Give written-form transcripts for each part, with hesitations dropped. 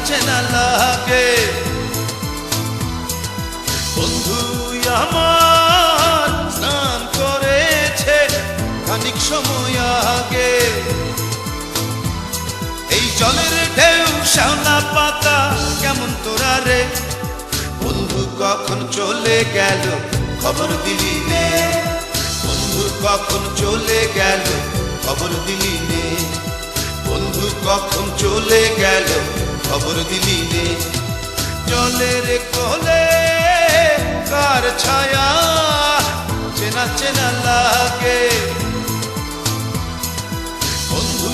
চেনা লাগে। বন্ধু আমার স্নান করেছে খানিক সময় আগে, এই জলের ঢেউ শ্যাওলা পাতা কেমন তোরা রে। বন্ধু কখন চলে গেল খবর দিলি নে, বন্ধু কখন চলে গেল খবর দিলি নে, বন্ধু কখন চলে গেল খবর দিলি নে। জলের কোলে কার ছায়া চেনা চেনা লাগে। বন্ধু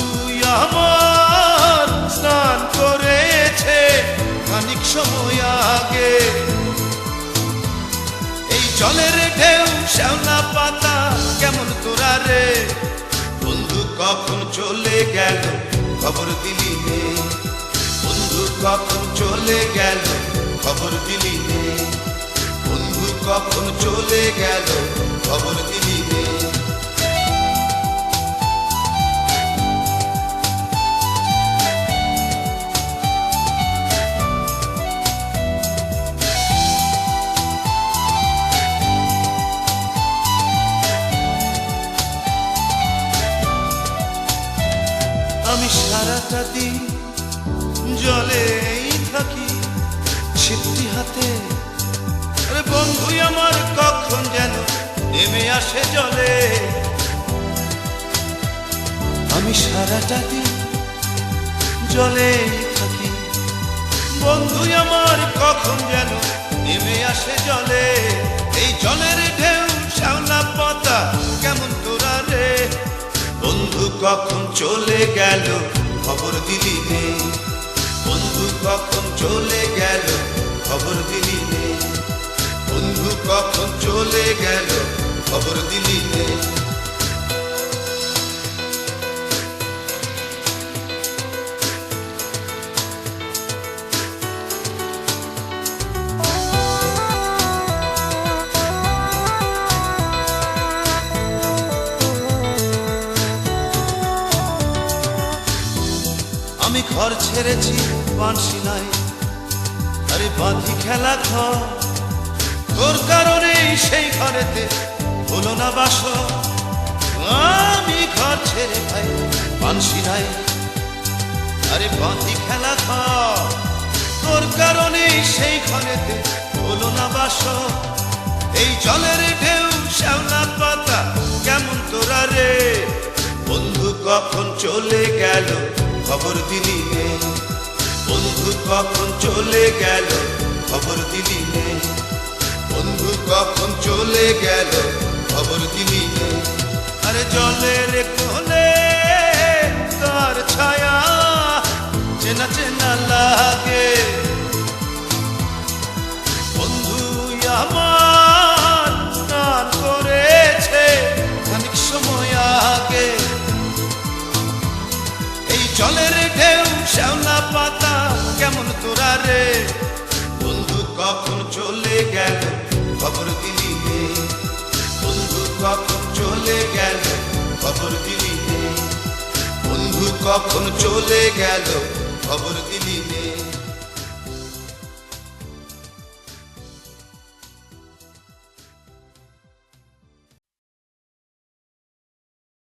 আমার স্নান করেছে খানিক সময় আগে, এই জলের ঢেউ শ্যাওলা পাতা কেমন তোরা রে। বন্ধু কখন চলে গেল খবর দিলি নে, বন্ধু কখন চলে গেল খবর দিলি নে, বন্ধু কখন চলে গেল খবর দিলি নে। আমি সারাটা দিন জলেই থাকি ছিপটি হাতে, আরে বন্ধু আমার কখন যেন নেমে আসে জলে। আমি সারাটা দিন জলেই থাকি, বন্ধু আমার কখন যেন নেমে আসে জলে। এই জলের ঢেউ শ্যাওলা পাতা কেমন তোরা রে। বন্ধু কখন চলে গেল খবর দিলি নে, বন্ধু কখন চলে গেল খবর দিলি নে, বন্ধু কখন চলে গেল খবর দিলি নে। আমি ঘর ছেড়েছি বাঁশি নাই, আরে বাঁধি খেলা ঘর, তোর কারণে সেই ঘরেতে হলো না বাস। আমি ঘর ছেড়ে ভাই বাঁশি নাই, আরে বাঁধি খেলা ঘর, তোর কারণে সেই ঘরেতে হলো না বাস। এই জলের ঢেউ শ্যাওলা পাতা কেমন তোরা রে। বন্ধু কখন চলে গেল খবর দিলি নে, বন্ধু কখন চলে গেল খবর দিলি নে, বন্ধু কখন চলে গেল খবর দিলি নে। আরে জলের কোলে কার ছায়া চেনা চেনা লাগে। বন্ধু আমার স্নান করেছে খানিক সময় আগে, এই জলের ঢেউ শ্যাওলা পাতা কেমন তোরা রে। বন্ধু কখন চলে গেল খবর দিলি নে, বন্ধু কখন চলে গেল খবর দিলি নে, বন্ধু কখন চলে গেল খবর দিলি নে।